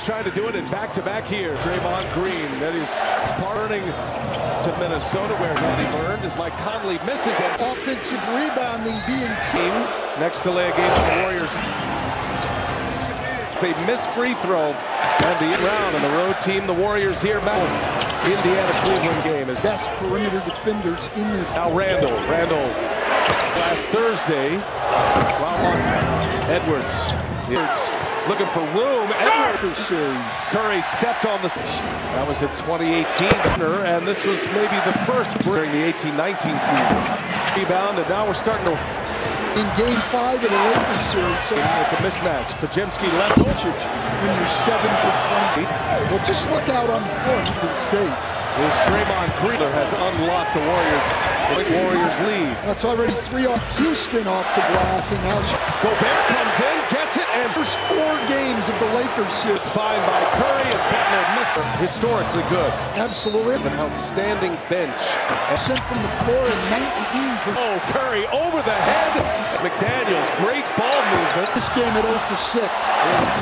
trying to do it in back-to-back here. Draymond Green, that is turning to Minnesota, where Rodney Byrne as Mike Conley misses it. Offensive rebounding being key. Next to lay a game on the Warriors. They missed free throw and the round on the road team. The Warriors here. Indiana-Cleveland game is best perimeter defenders in this. Now Randall last Thursday. Edwards looking for room. Edwards series. Curry stepped on the. That was in 2018, and this was maybe the first during the 18-19 season. Rebound, and now we're starting to. In Game 5 of the Lakers series, so with the mismatch, Pajemski left. When you're 7 for 20, well, just look out on the floor. Michigan State. As Draymond Green has unlocked the Warriors lead. That's already 3 off Houston off the glass, and now Gobert comes in, gets it, and there's 4 games of the Lakers series. Fine by Curry, and Butler missed it. Historically good. Absolutely. An outstanding bench. Sent from the floor in 19. Oh, Curry over the head. McDaniels, great ball movement. This game at 0 for 6.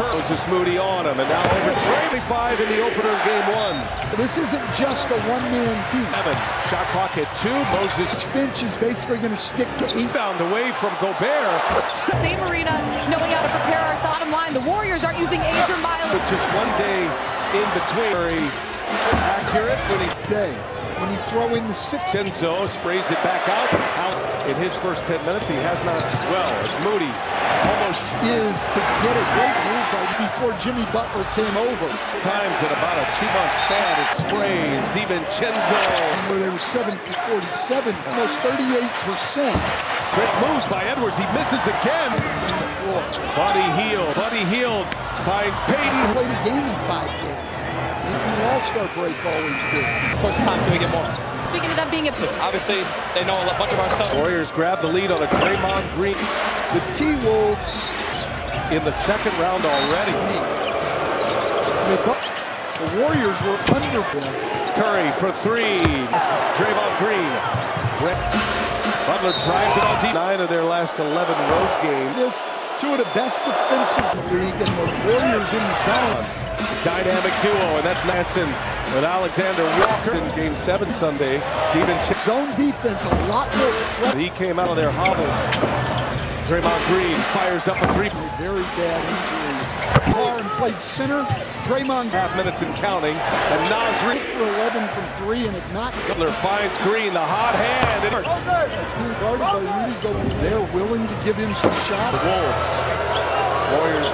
Moses Moody on him, and now over 25 in the opener of Game 1. This isn't just a one-man team. Evan, shot clock at 2. Moses Finch is basically going to stick to 8. Bound away from Gobert. Same arena, knowing how to prepare our bottom line. The Warriors aren't using Adrian Miles. With just one day in between. Very accurate when he's when you throw in the 6. Enzo sprays it back out. In his first 10 minutes, he has not as well as Moody. Almost is to get a great move before Jimmy Butler came over. Times in about a 2-month span, it sprays DiVincenzo. Where they were 7 for 47, almost 38%. Great moves by Edwards. He misses again. Buddy Hield finds Payton. Played a game in 5 days. The All-Star break always did. First time can we get more? Speaking of them being obviously, they know a bunch of our stuff. Warriors grab the lead on a Draymond Green. The T-Wolves in the second round already. The Warriors were under. Curry for 3. Draymond Green. Butler drives it on deep. 9 of their last 11 road games. This 2 of the best defensive in the league, and the Warriors in the zone. Dynamic duo, and that's Manson with Alexander Walker in Game 7 Sunday. Zone defense, a lot more threat. He came out of there hobbled. Draymond Green fires up a 3. Very bad injury. Warren played center. Draymond. 5 minutes and counting. And Naz Reid for 11 from 3, and it knocked. Butler finds Green, the hot hand. It's being guarded by Rudy Gobert. They're willing to give him some shots. Wolves. Warriors.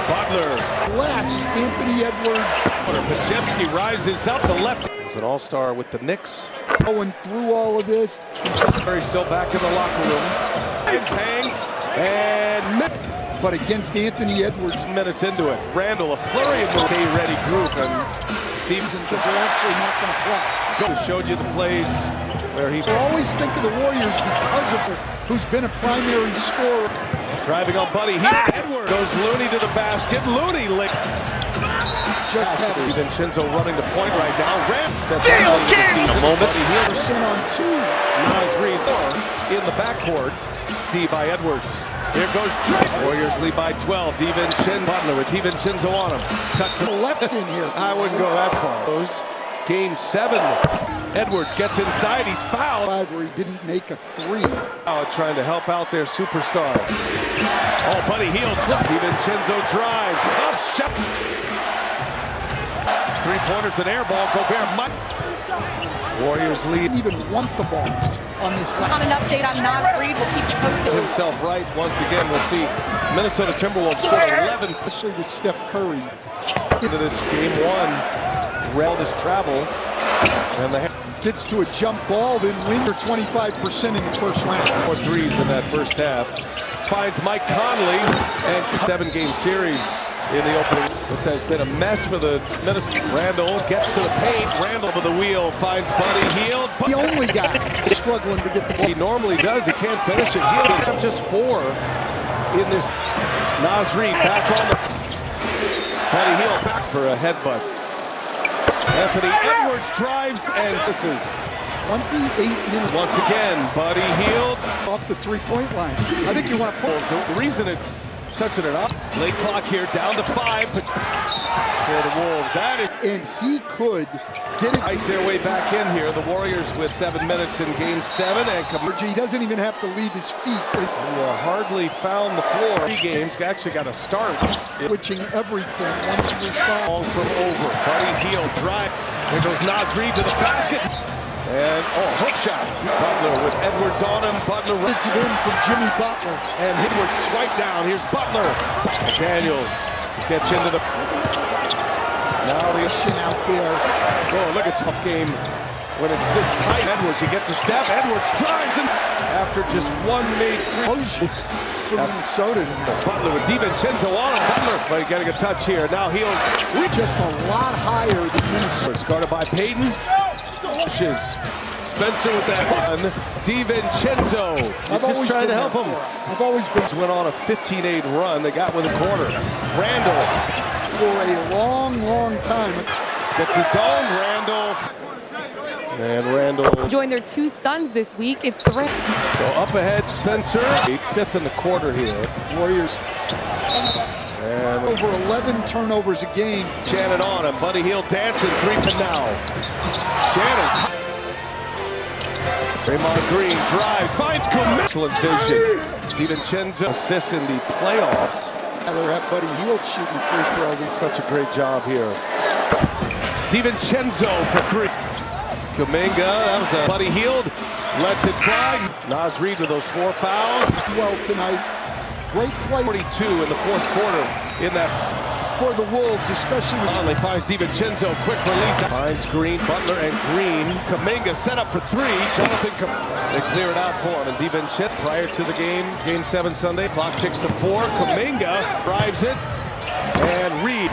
Butler. Less Anthony Edwards. Pajemski rises up the left. He's an all-star with the Knicks. Going through all of this. He's still back in the locker room. Hangs and but against Anthony Edwards. Minutes into it. Randall, a flurry of moves. Ready group, and Stevenson because they're actually not going to play. Showed you the plays where he. I always think of the Warriors because of who's been a primary scorer. Driving on Buddy Hield. Edwards goes Looney to the basket. Looney licked. Just have DiVincenzo running the point right now. Ram sets Deal, in a moment. Buddy Hield on 2. Naz Reid in the backcourt. D by Edwards. Here goes Drake. Warriors lead by 12. DiVincenzo Butler with DiVincenzo on him. Cut to the left in here. I wouldn't go that far. Game 7. Edwards gets inside. He's fouled. Where he didn't make a 3. Trying to help out their superstar. Oh, Buddy Hield. DiVincenzo drives. Tough shot. 3-pointers and air ball. Gobert might. Warriors lead. Even want the ball on this line. On an update on Naz Reid, we'll keep you posted. Himself right once again. We'll see Minnesota Timberwolves score 11. Especially with Steph Curry. Into this Game 1. Rel this travel. And the gets to a jump ball, then win for 25% in the first round. 4 threes in that first half. Finds Mike Conley and 7-game series in the opening. This has been a mess for the Minnesota. Randall gets to the paint. Randall with the wheel finds Buddy Hield. The only guy struggling to get the ball. He normally does. He can't finish it. Hield has just 4 in this. Naz Reid back on the. Buddy Hield back for a headbutt. Anthony Edwards drives and misses. 28 minutes. Once again, Buddy Hield off the 3-point line. I think you want to pull. The reason it's such an up. Late clock here, down to 5. for the Wolves. That is, And he could get it. fight their way back in here. The Warriors with 7 minutes in Game 7, and He doesn't even have to leave his feet. hardly found the floor. 3 games actually got a start. Switching everything. 1 through 5. Ball from over. Buddy Hield drives. Here goes Naz Reid to the basket. And hook shot. Butler with Edwards on him. Butler Gets it in from Jimmy Butler. and Edwards swipe down. Here's Butler. Daniels gets into the. Now the Shin out there. oh, look, it's a tough game when it's this tight. Edwards, he gets a step. Edwards drives and after just one made three. From Minnesota tonight. Butler with DiVincenzo on him. Butler, but he's getting a touch here. Now Hield Just a lot higher than Minnesota. it's guarded by Payton. Pushes. Spencer with that run. DiVincenzo. Just trying to help him. I've always been Went on a 15-8 run. They got with a corner. Randall for a long, long time. gets his own. Randall. And Randall. Join their 2 sons this week. It's 3. So up ahead, Spencer. 5th in the quarter here. Warriors And over 11 turnovers a game. Shannon on him. Buddy Hield dancing. 3 now. Shannon. Draymond Green drives. Finds Kuminga. Excellent vision. DiVincenzo assist in the playoffs. Rather have Buddy Hield shooting free throw than Such a great job here. DiVincenzo for 3. Kuminga, that was a Buddy Hield. Lets it fly. Naz Reid with those 4 fouls. well tonight. Great play 42 in the 4th quarter in that. for the Wolves, especially with Conley finds DiVincenzo, quick release. Finds Green, Butler and Green. Kuminga set up for 3. Jonathan, they clear it out for him. And DiVincenzo prior to the game, Game 7 Sunday, clock ticks to 4. Kuminga drives it. And Reid.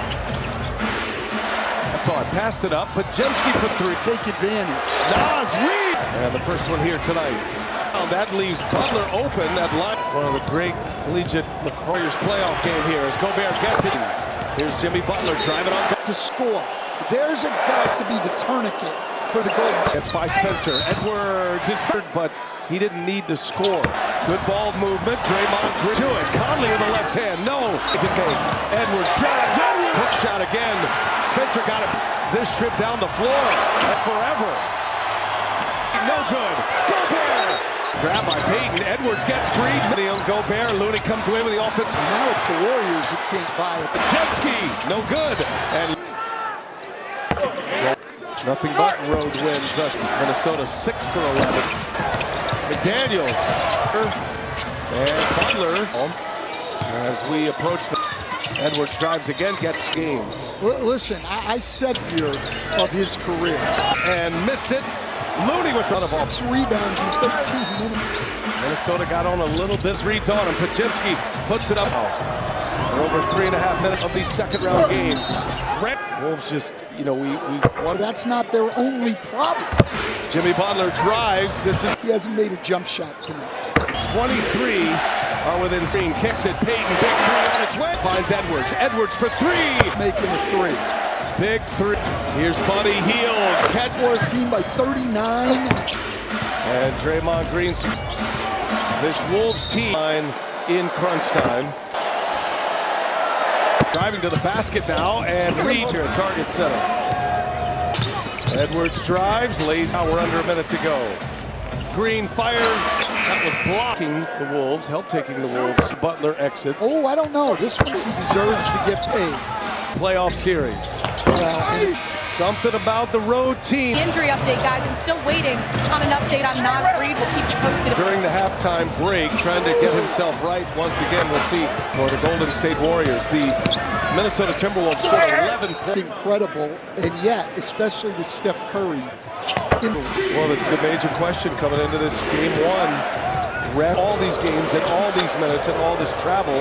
I thought passed it up, but Jemski for 3. take advantage. Naz Reid! And the first one here tonight. Well, that leaves Butler open. That line. One of the great collegiate Warriors playoff game here as Gobert gets it. Here's Jimmy Butler driving on. To score. There's a guy to be the tourniquet for the Golden State. It's by Spencer. Edwards is third, but he didn't need to score. Good ball movement. Draymond Green to it. Conley with the left hand. No. He can make. Edwards drives. Edwards. Hook shot again. Spencer got it this trip down the floor. Forever. No good. Gobert. Grab by Payton. Edwards gets free. Gobert. Looney comes away with the offense. Now it's the Warriors who can't buy it. Jemski. No good. And nothing but road wins. Minnesota 6 for 11. McDaniels and Butler as we approach the Edwards drives again, gets games Listen, I said here of his career. and missed it. Looney with the ball. 6 rebounds in 13 minutes. Minnesota got on a little bit. Reads on him. Pajemski puts it up. We're over 3.5 minutes of these second round games. Wolves just, we won. That's not their only problem. Jimmy Butler drives. This is He hasn't made a jump shot tonight. 23 are within screen. Kicks it. Payton, big 3 on its way. Finds Edwards. Edwards for 3. Making a 3. Big 3. Here's Buddy Hield. Catch. 14 by 39. And Draymond Green. This Wolves team in crunch time. Driving to the basket now, and Reid here at target center. Edwards drives, lays out. We're under a minute to go. Green fires. That was blocking the Wolves, help taking the Wolves. Butler exits. Oh, I don't know. This one he deserves to get paid. Playoff series. Well, Something about the road team. Injury update, guys. I'm still waiting on an update on Naz Reid. We'll keep you posted. During the halftime break, trying to get himself right once again. We'll see for the Golden State Warriors. The Minnesota Timberwolves scored 11 points. incredible, and yet, especially with Steph Curry. Well, the major question coming into this game 1, read all these games and all these minutes and all this travel,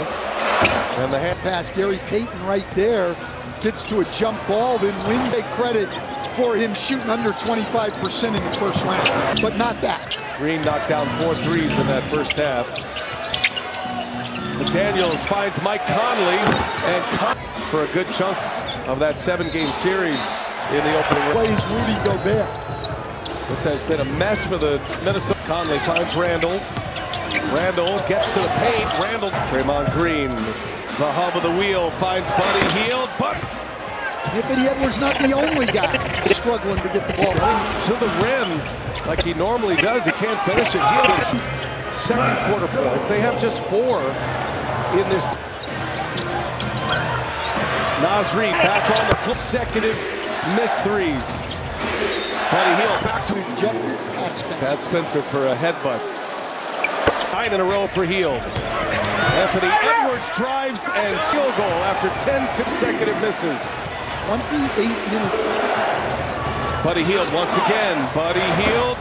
and the hand Pass Gary Payton right there, gets to a jump ball, then wins a credit for him shooting under 25% in the first round, but not that. Green knocked down 4 threes in that first half. McDaniels finds Mike Conley and for a good chunk of that 7-game series in the opening. Plays Rudy Gobert. This has been a mess for the Minnesota. Conley finds Randall. Randall gets to the paint. Randall. Draymond Green, the hub of the wheel, finds Buddy Hield. But Anthony Edwards not the only guy struggling to get the ball to the rim like he normally does. He can't finish it. Second quarter points. They have just 4 in this. Naz Reid back on the consecutive missed threes. Buddy Hield back to Pat Spencer for a headbutt. 9 in a row for Hield. Anthony Edwards drives and field goal after 10 consecutive misses. 28 minutes. Buddy Hield once again. Buddy Hield.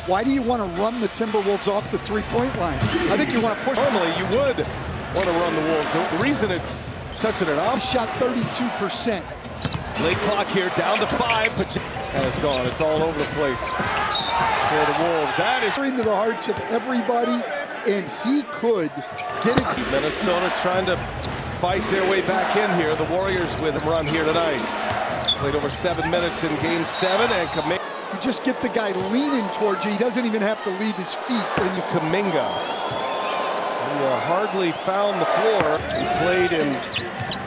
Why do you want to run the Timberwolves off the three-point line? I think you want to push. Normally you would want to run the Wolves. The reason it's such an He shot 32%. late clock here, down to 5, but has gone. It's all over the place for the Wolves. That is into the hearts of everybody, and he could get it. Minnesota trying to fight their way back in here. The Warriors with him run here tonight. Played over 7 minutes in Game 7, and Kuminga. You just get the guy leaning towards you. He doesn't even have to leave his feet. And Kuminga, who hardly found the floor. He played in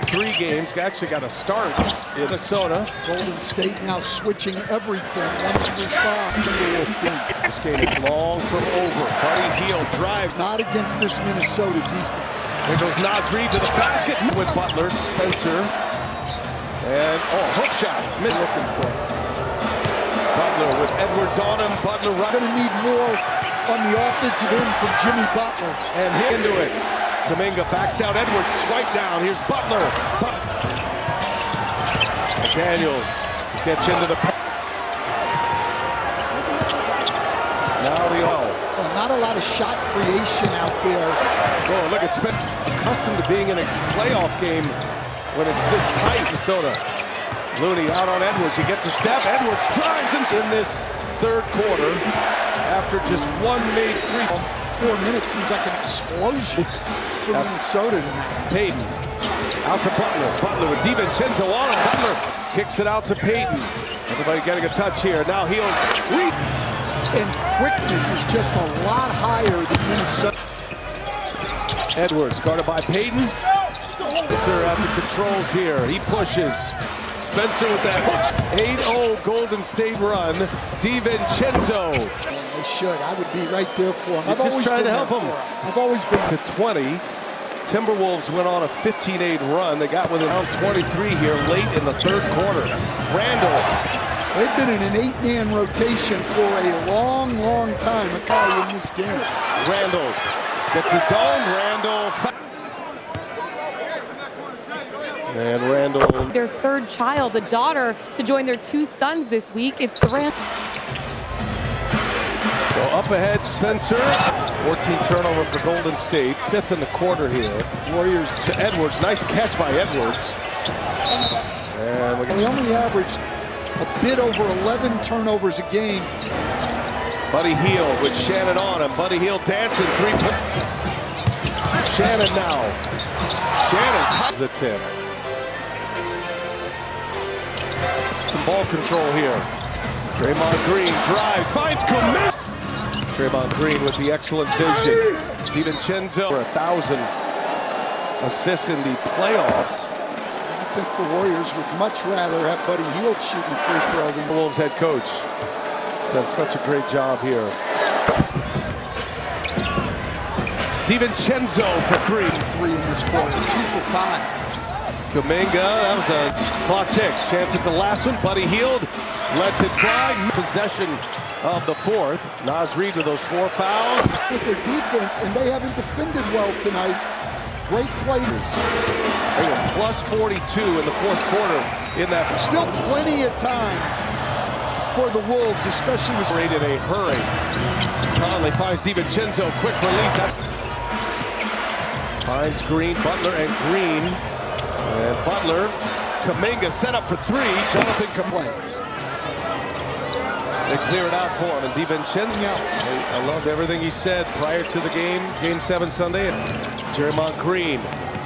3 games. Actually got a start in Minnesota. Golden State now switching everything. 1-5. Timberwolves team. This game is long from over. Buddy Hield drive. Not against this Minnesota defense. There goes Naz Reid to the basket with Butler, Spencer, and hook shot. Looking for it. Butler with Edwards on him. Butler Going to need more on the offensive end from Jimmy Butler. and hit into it. Kuminga backs down Edwards, swipe down. Here's Butler. Daniels gets into the. Now the Well, not a lot of shot creation out there. Oh, look, it's been accustomed to being in a playoff game when it's this tight. Minnesota. Looney out on Edwards. He gets a step. Edwards drives him in this third quarter after just 1 made free. 4 minutes seems like an explosion for Minnesota tonight. Payton out to Butler. Butler with DiVincenzo on him. Butler kicks it out to Payton. Everybody getting a touch here. Now Hield. And quickness is just a lot higher than Minnesota. Edwards guarded by Payton. Spencer at the controls here. He pushes. Spencer with that 8-0 Golden State run. DiVincenzo. They should. I would be right there for him. You're just trying to help him. I've always been To 20. Timberwolves went on a 15-8 run. They got within around 23 here late in the third quarter. Randall. They've been in an 8-man rotation for a long, long time. Akai in this game. Randall gets his own. Randall. And Randall. Their third child, a daughter, to join their 2 sons this week. It's the Rams. So up ahead, Spencer. 14 turnover for Golden State. 5th in the quarter here. Warriors To Edwards. Nice catch by Edwards. And they only averaged a bit over 11 turnovers a game. Buddy Hield with Shannon on him. Buddy Hield dancing 3-point. Shannon now. Shannon touches the tip. Some ball control here. Draymond Green drives, finds Kuminga. Draymond Green with the excellent vision. DiVincenzo for 1,000 assists in the playoffs. I think the Warriors would much rather have Buddy Hield shooting a free throw than The Wolves head coach done such a great job here. DiVincenzo for 3. 3 in this quarter. 2 for 5. Kuminga, that was a clock ticks. Chance at the last one. Buddy Hield lets it fly. Possession of the 4th. Naz Reid with those 4 fouls. With their defense, and they haven't defended well tonight. Great play. They were plus 42 in the 4th quarter in that. Still plenty of time for the Wolves, especially with In a hurry. Conley finds DiVincenzo. Quick release. Finds Green, Butler, and Green. And Butler, Kuminga set up for 3. Jonathan complaints. They clear it out for him. And DiVincenzo, I loved everything he said prior to the game, Game 7 Sunday. And Draymond Green,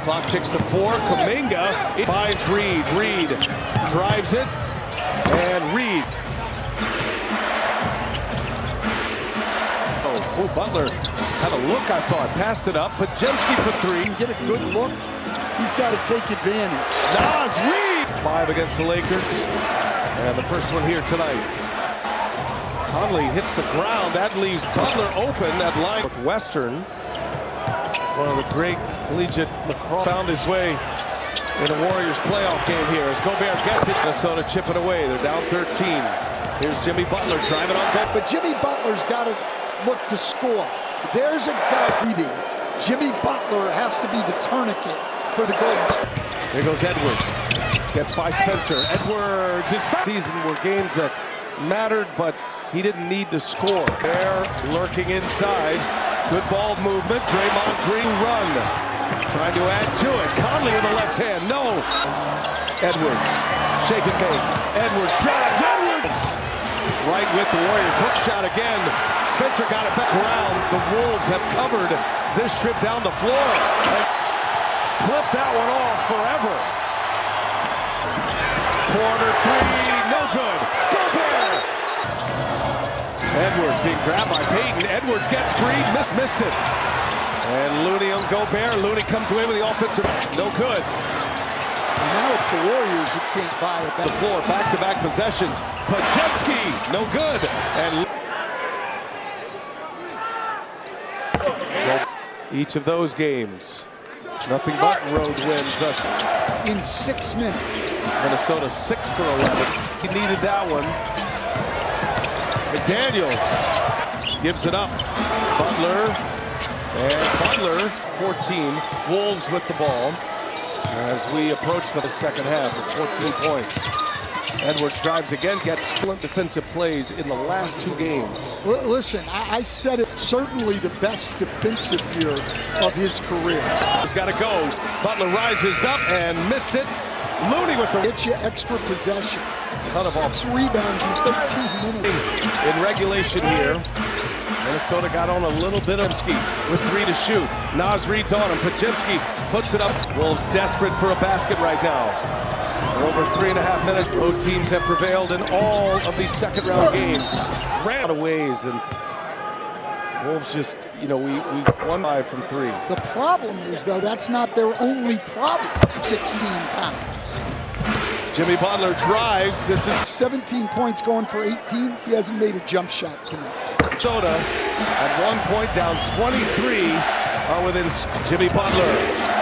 clock ticks to 4. Kuminga finds Reid. Reid drives it, and Reid. Oh, Butler had a look, I thought. Passed it up, Pajemski for 3. Get a good look. He's got to take advantage. Naz Reid 5 against the Lakers. And the first one here tonight. Conley hits the ground. That leaves Butler open. That line. Northwestern. One of the great collegiate lacrosse. Found his way in a Warriors playoff game here as Gobert gets it. Minnesota chipping away. They're down 13. Here's Jimmy Butler driving on goal. But Jimmy Butler's got to look to score. There's a guy leading. Jimmy Butler has to be the tourniquet for the Golden State. There goes Edwards. Gets by Spencer. Edwards is season were games that mattered, but he didn't need to score. They're lurking inside. Good ball movement. Draymond Green run. Trying to add to it. Conley with the left hand. No. Edwards. Shake and bake. Edwards drives. Edwards. Right with the Warriors. Hook shot again. Spencer got it back around. The Wolves have covered this trip down the floor. And clip that one off forever. Corner three. No good. Gobert. Edwards being grabbed by Payton. Edwards gets free. Missed it. And Looney on Gobert. Looney comes away with the offensive. No good. And now it's the Warriors who can't buy it back. The floor, back-to-back possessions. Pajemski, no good. And each of those games, nothing but road wins. In 6 minutes. Minnesota 6 for 11. He needed that one. McDaniels gives it up. Butler. And Butler, 14. Wolves with the ball. As we approach the second half with 14 points. Edwards drives again, gets excellent defensive plays in the last 2 games. Listen, I said it, certainly the best defensive year of his career. He's got to go. Butler rises up and missed it. Looney with the... Get you extra possessions. Ton of 6 rebounds in 13 minutes. In regulation here, Minnesota got on a little bit of ski with 3 to shoot. Naz Reid's on him. Pajemski puts it up. Wolves desperate for a basket right now. In over 3.5 minutes, both teams have prevailed in all of these second-round games. Ran out of ways, and Wolves just, you know, we won 5 from 3. The problem is, though, that's not their only problem. 16 times. Jimmy Butler drives. This is 17 points going for 18. He hasn't made a jump shot tonight. Minnesota at 1 point down 23 are within. Jimmy Butler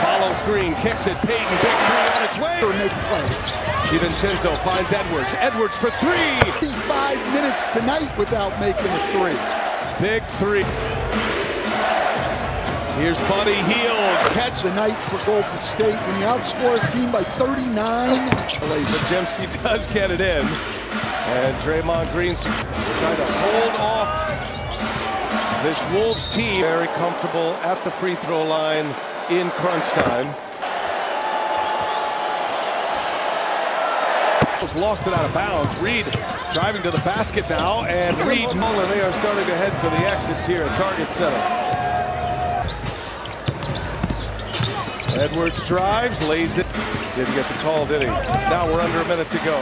follows Green, kicks it. Payton, big 3 on its way. Make plays. DiVincenzo finds Edwards. Edwards for 3. 5 minutes tonight without making a 3. Big 3. Here's Buddy Hield. Catch the night for Golden State. When you outscore a team by 39. Pajemski does get it in. And Draymond Green's trying to hold off this Wolves team. Very comfortable at the free throw line in crunch time. Lost it out of bounds. Reed driving to the basket now, and Reed and they are starting to head for the exits here at Target Center. Edwards drives, lays it. Didn't get the call, did he? Now we're under a minute to go.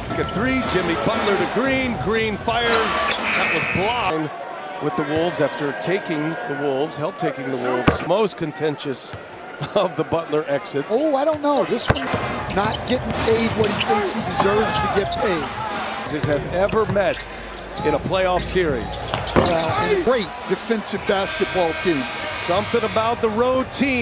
Look at 3, Jimmy Butler to Green. Green fires. That was blocked with the Wolves after taking the Wolves, helped taking the Wolves. Most contentious of the Butler exits. Oh, I don't know. This one not getting paid what he thinks he deserves to get paid. Just have ever met in a playoff series. Well, and a great defensive basketball team. Something about the road team.